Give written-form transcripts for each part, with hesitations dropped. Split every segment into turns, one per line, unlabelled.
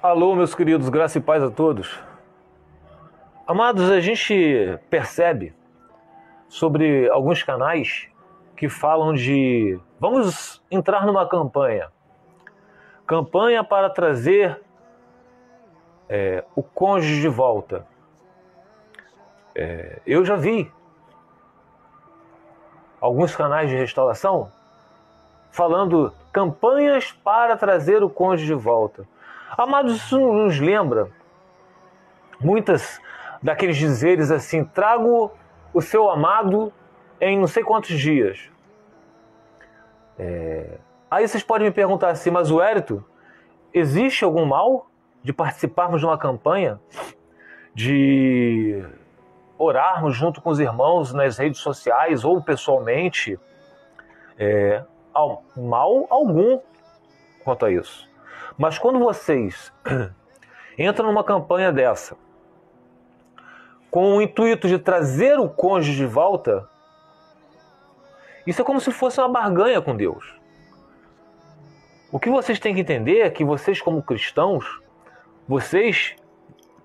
Alô, meus queridos, graça e paz a todos. Amados, a gente percebe sobre alguns canais que falam de vamos entrar numa campanha para trazer o cônjuge de volta. Eu já vi alguns canais de restauração falando campanhas para trazer o cônjuge de volta. Amados, isso nos lembra muitas daqueles dizeres assim: trago o seu amado em não sei quantos dias. Aí vocês podem me perguntar assim: mas o Hérito, existe algum mal de participarmos de uma campanha, de orarmos junto com os irmãos nas redes sociais ou pessoalmente? Mal algum quanto a isso. Mas quando vocês entram numa campanha dessa, com o intuito de trazer o cônjuge de volta, isso é como se fosse uma barganha com Deus. O que vocês têm que entender é que vocês, como cristãos, vocês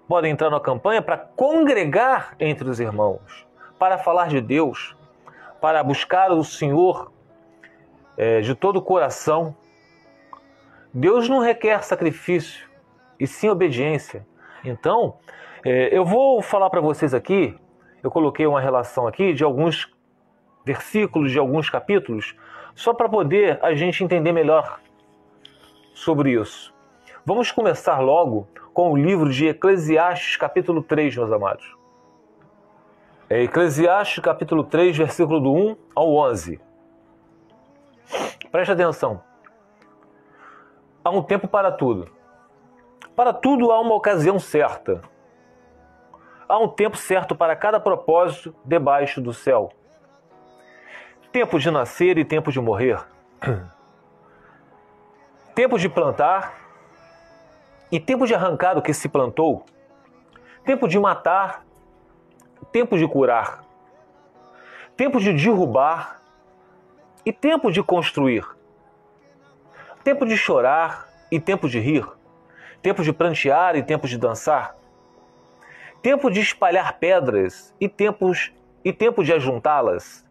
podem entrar na campanha para congregar entre os irmãos, para falar de Deus, para buscar o Senhor de todo o coração. Deus não requer sacrifício, e sim obediência. Então, eu vou falar para vocês aqui, eu coloquei uma relação aqui de alguns versículos, de alguns capítulos, só para poder a gente entender melhor sobre isso. Vamos começar logo com o livro de Eclesiastes, capítulo 3, meus amados. Eclesiastes, capítulo 3, versículo do 1 ao 11. Preste atenção. Há um tempo para tudo. Para tudo há uma ocasião certa. Há um tempo certo para cada propósito debaixo do céu. Tempo de nascer e tempo de morrer. Tempo de plantar e tempo de arrancar o que se plantou. Tempo de matar, tempo de curar. Tempo de derrubar e tempo de construir. Tempo de chorar e tempo de rir. Tempo de prantear e tempo de dançar. Tempo de espalhar pedras e tempo de ajuntá-las.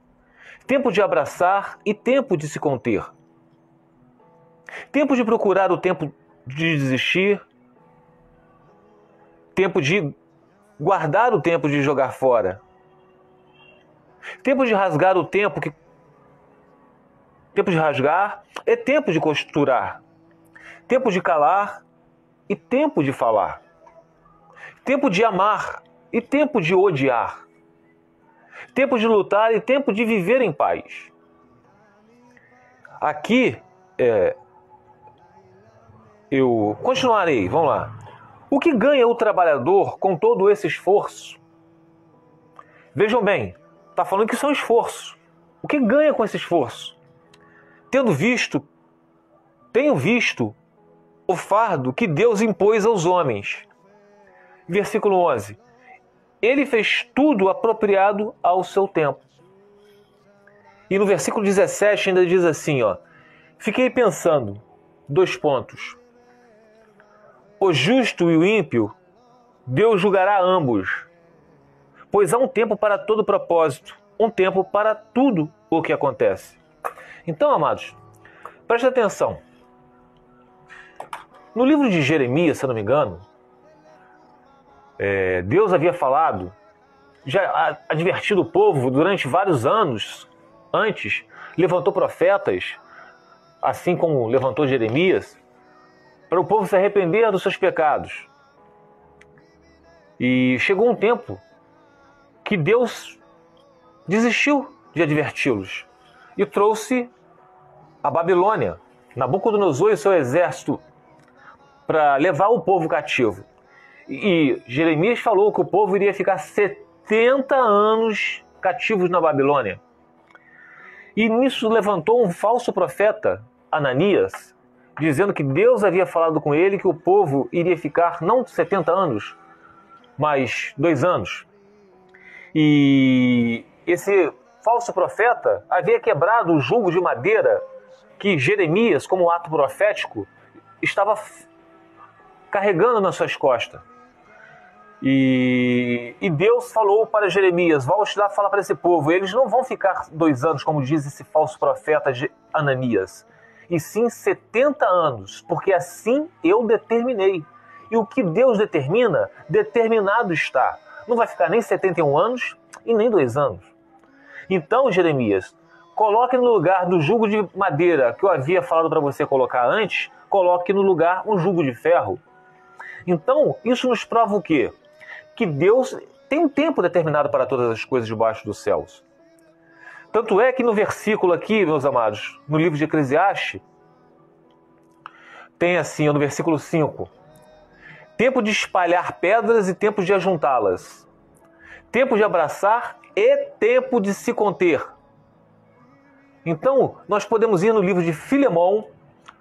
Tempo de abraçar e tempo de se conter. Tempo de procurar o tempo de desistir. Tempo de guardar o tempo de jogar fora. Tempo de rasgar o tempo que... Tempo de rasgar é tempo de costurar. Tempo de calar e tempo de falar. Tempo de amar e tempo de odiar. Tempo de lutar e tempo de viver em paz. Aqui, eu continuarei, vamos lá. O que ganha o trabalhador com todo esse esforço? Vejam bem, está falando que isso é um esforço. O que ganha com esse esforço? Tenho visto o fardo que Deus impôs aos homens. Versículo 11. Ele fez tudo apropriado ao seu tempo. E no versículo 17 ainda diz assim, fiquei pensando, 2 pontos. O justo e o ímpio, Deus julgará ambos, pois há um tempo para todo propósito, um tempo para tudo o que acontece. Então, amados, preste atenção. No livro de Jeremias, se eu não me engano, Deus havia falado, já advertido o povo durante vários anos antes, levantou profetas, assim como levantou Jeremias, para o povo se arrepender dos seus pecados. E chegou um tempo que Deus desistiu de adverti-los e trouxe a Babilônia, Nabucodonosor e seu exército, para levar o povo cativo. E Jeremias falou que o povo iria ficar 70 anos cativos na Babilônia. E nisso levantou um falso profeta, Ananias, dizendo que Deus havia falado com ele que o povo iria ficar não 70 anos, mas 2 anos. E esse falso profeta havia quebrado o jugo de madeira que Jeremias, como ato profético, estava carregando nas suas costas. E Deus falou para Jeremias: volte lá falar para esse povo, eles não vão ficar 2 anos, como diz esse falso profeta Ananias, e sim 70 anos, porque assim eu determinei. E o que Deus determina, determinado está. Não vai ficar nem 71 anos e nem 2 anos. Então, Jeremias, coloque no lugar do jugo de madeira que eu havia falado para você colocar antes, coloque no lugar um jugo de ferro. Então, isso nos prova o quê? Que Deus tem um tempo determinado para todas as coisas debaixo dos céus. Tanto é que no versículo aqui, meus amados, no livro de Eclesiastes, tem assim, no versículo 5, tempo de espalhar pedras e tempo de ajuntá-las, tempo de abraçar e tempo de se conter. Então, nós podemos ir no livro de Filemão,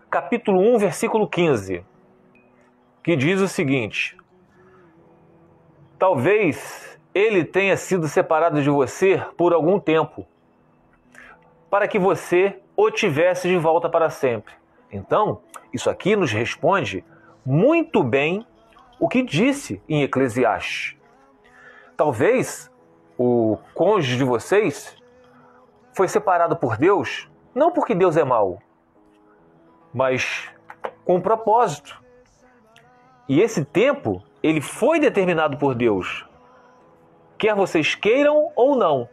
capítulo 1, versículo 15, que diz o seguinte: talvez ele tenha sido separado de você por algum tempo, para que você o tivesse de volta para sempre. Então, isso aqui nos responde muito bem o que disse em Eclesiastes. Talvez o cônjuge de vocês foi separado por Deus, não porque Deus é mau, mas com um propósito. E esse tempo, ele foi determinado por Deus, quer vocês queiram ou não.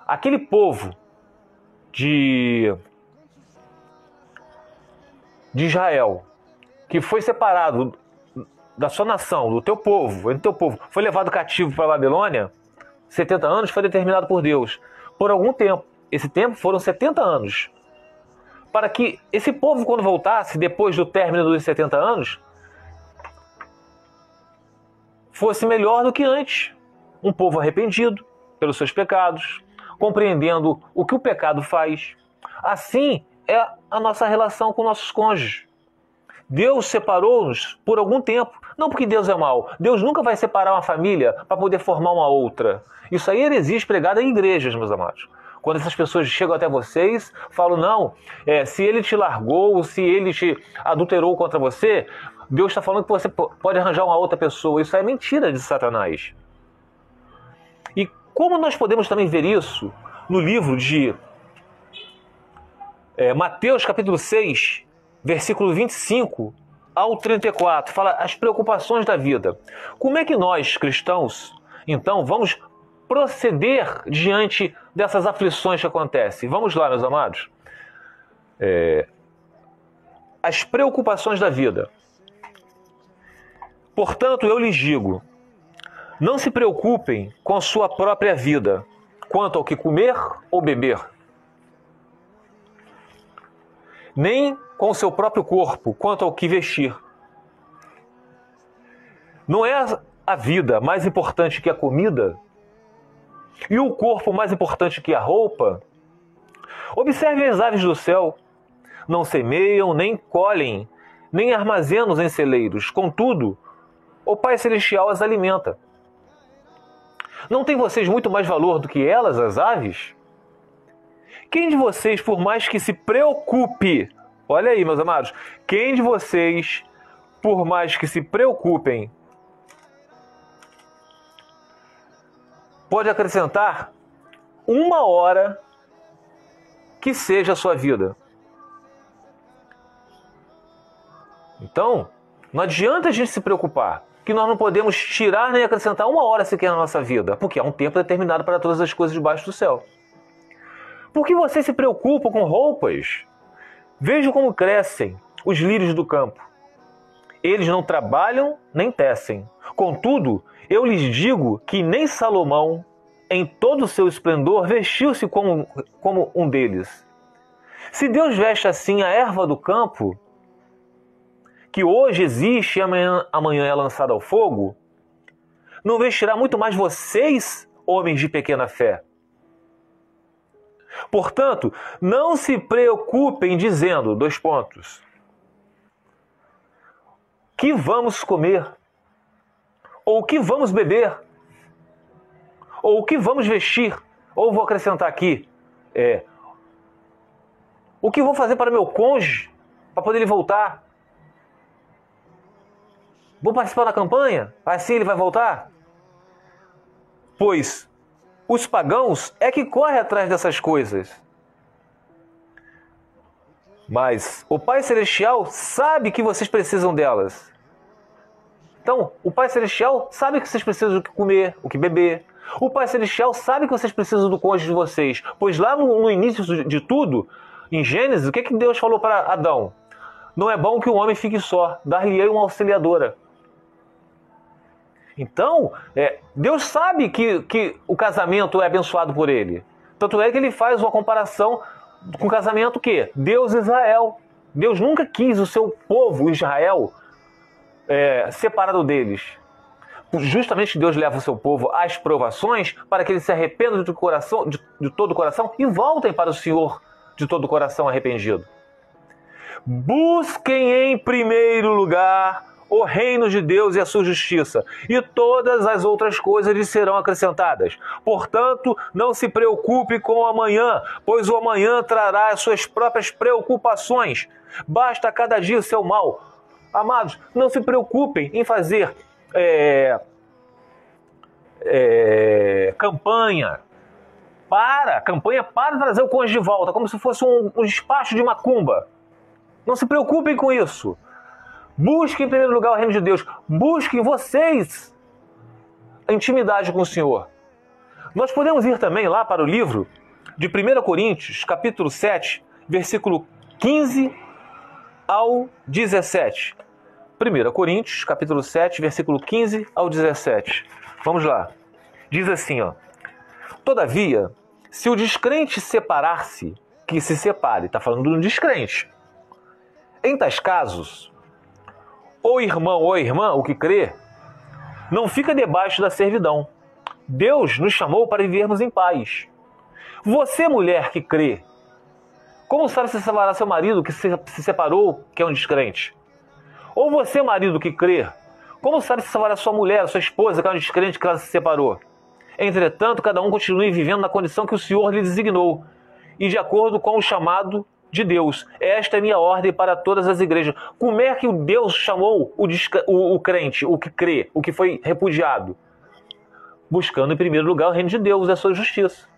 Aquele povo de Israel, que foi separado da sua nação, do teu povo, foi levado cativo para a Babilônia, 70 anos foi determinado por Deus, por algum tempo. Esse tempo foram 70 anos. Para que esse povo, quando voltasse, depois do término dos 70 anos, fosse melhor do que antes. Um povo arrependido pelos seus pecados, compreendendo o que o pecado faz. Assim é a nossa relação com nossos cônjuges. Deus separou-nos por algum tempo. Não porque Deus é mau. Deus nunca vai separar uma família para poder formar uma outra. Isso aí é heresia pregada em igrejas, meus amados. Quando essas pessoas chegam até vocês, falam, não, se ele te largou, se ele te adulterou contra você, Deus está falando que você pode arranjar uma outra pessoa. Isso é mentira de Satanás. E como nós podemos também ver isso no livro de Mateus capítulo 6, versículo 25 ao 34, fala as preocupações da vida. Como é que nós, cristãos, então, vamos proceder diante dessas aflições que acontecem? Vamos lá, meus amados. As preocupações da vida. Portanto, eu lhes digo, não se preocupem com sua própria vida, quanto ao que comer ou beber, nem com o seu próprio corpo, quanto ao que vestir. Não é a vida mais importante que a comida? E o corpo mais importante que a roupa? Observem as aves do céu. Não semeiam, nem colhem, nem armazenam em celeiros. Contudo, o Pai Celestial as alimenta. Não tem vocês muito mais valor do que elas, as aves? Quem de vocês, por mais que se preocupe, olha aí, meus amados, quem de vocês, por mais que se preocupem, pode acrescentar 1 hora que seja a sua vida? Então, não adianta a gente se preocupar, que nós não podemos tirar nem acrescentar 1 hora sequer na nossa vida, porque há um tempo determinado para todas as coisas debaixo do céu. Por que você se preocupa com roupas? Vejam como crescem os lírios do campo. Eles não trabalham nem tecem. Contudo, eu lhes digo que nem Salomão, em todo o seu esplendor, vestiu-se como um deles. Se Deus veste assim a erva do campo, que hoje existe e amanhã é lançada ao fogo, não vestirá muito mais vocês, homens de pequena fé? Portanto, não se preocupem dizendo, 2 pontos, que vamos comer, ou o que vamos beber, ou o que vamos vestir, ou vou acrescentar aqui, o que vou fazer para meu cônjuge, para poder ele voltar. Vou participar da campanha? Assim ele vai voltar? Pois os pagãos é que correm atrás dessas coisas. Mas o Pai Celestial sabe que vocês precisam delas. Então, o Pai Celestial sabe que vocês precisam do que comer, o que beber. O Pai Celestial sabe que vocês precisam do cônjuge de vocês. Pois lá no início de tudo, em Gênesis, o que Deus falou para Adão? Não é bom que o homem fique só, dar-lhe-ei uma auxiliadora. Então, Deus sabe que o casamento é abençoado por ele. Tanto é que ele faz uma comparação com o casamento que Deus e Israel. Deus nunca quis o seu povo, Israel, separado deles. Justamente Deus leva o seu povo às provações para que eles se arrependam de todo o coração e voltem para o Senhor de todo o coração arrependido. Busquem em primeiro lugar o reino de Deus e a sua justiça, e todas as outras coisas lhe serão acrescentadas. Portanto, não se preocupe com o amanhã, pois o amanhã trará as suas próprias preocupações. Basta cada dia o seu mal. Amados, não se preocupem em fazer campanha para trazer o cônjuge de volta, como se fosse um despacho de macumba. Não se preocupem com isso. Busquem em primeiro lugar o reino de Deus. Busquem vocês a intimidade com o Senhor. Nós podemos ir também lá para o livro de 1 Coríntios, capítulo 7, versículo 15 ao 17. 1 Coríntios, capítulo 7, versículo 15 ao 17. Vamos lá. Diz assim, ó. Todavia, se o descrente separar-se, que se separe. Está falando do descrente. Em tais casos, o irmão ou a irmã, o que crê, não fica debaixo da servidão. Deus nos chamou para vivermos em paz. Você, mulher que crê, como sabe se separar seu marido que se separou, que é um descrente? Ou você, marido que crê, como sabe se separar sua mulher, sua esposa, que é um descrente, que ela se separou? Entretanto, cada um continue vivendo na condição que o Senhor lhe designou, e de acordo com o chamado de Deus. Esta é minha ordem para todas as igrejas. Como é que o Deus chamou o crente, o que crê, o que foi repudiado? Buscando em primeiro lugar o reino de Deus e a sua justiça.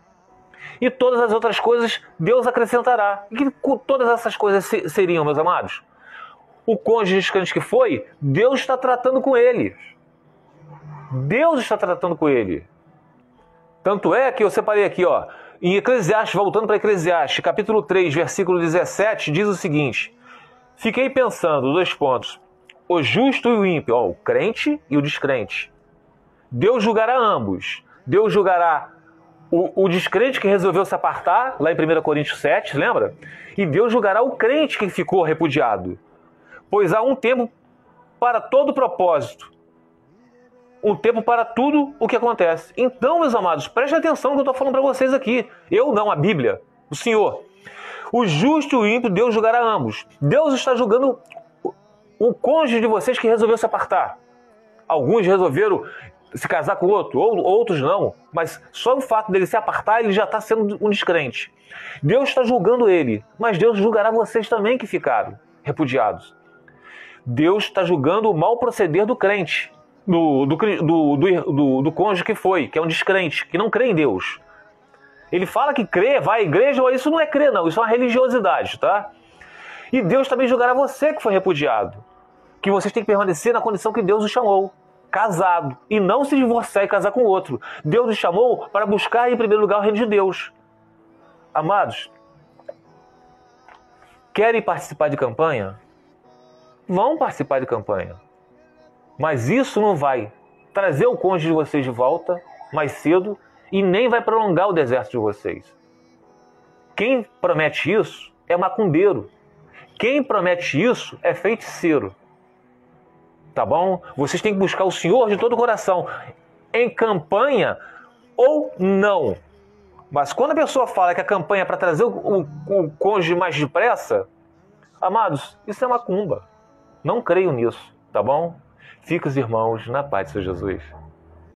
E todas as outras coisas Deus acrescentará. E que todas essas coisas seriam, meus amados? O cônjuge descrente que foi, Deus está tratando com ele. Deus está tratando com ele. Tanto é que eu separei aqui, ó, em Eclesiastes, voltando para Eclesiastes, capítulo 3, versículo 17, diz o seguinte: fiquei pensando, 2 pontos, o justo e o ímpio, ó, o crente e o descrente. Deus julgará ambos. Deus julgará o descrente que resolveu se apartar, lá em 1 Coríntios 7, lembra? E Deus julgará o crente que ficou repudiado. Pois há um tempo para todo propósito. Um tempo para tudo o que acontece. Então, meus amados, prestem atenção no que eu estou falando para vocês aqui. Eu não, a Bíblia, o Senhor. O justo e o ímpio, Deus julgará ambos. Deus está julgando o cônjuge de vocês que resolveu se apartar. Alguns resolveram se casar com outro, outros não. Mas só o fato dele se apartar, ele já está sendo um descrente. Deus está julgando ele, mas Deus julgará vocês também que ficaram repudiados. Deus está julgando o mau proceder do crente. Do cônjuge que é um descrente, que não crê em Deus. Ele fala que crê, vai à igreja, mas isso não é crer, não. Isso é uma religiosidade, tá? E Deus também julgará você que foi repudiado. Que vocês têm que permanecer na condição que Deus os chamou, casado, e não se divorciar e casar com outro. Deus os chamou para buscar em primeiro lugar o reino de Deus. Amados, querem participar de campanha? Vão participar de campanha. Mas isso não vai trazer o cônjuge de vocês de volta mais cedo e nem vai prolongar o deserto de vocês. Quem promete isso é macumbeiro. Quem promete isso é feiticeiro. Tá bom? Vocês têm que buscar o Senhor de todo o coração, em campanha ou não. Mas quando a pessoa fala que a campanha é para trazer o cônjuge mais depressa, amados, isso é macumba. Não creio nisso, tá bom? Fica os irmãos na paz de Senhor Jesus.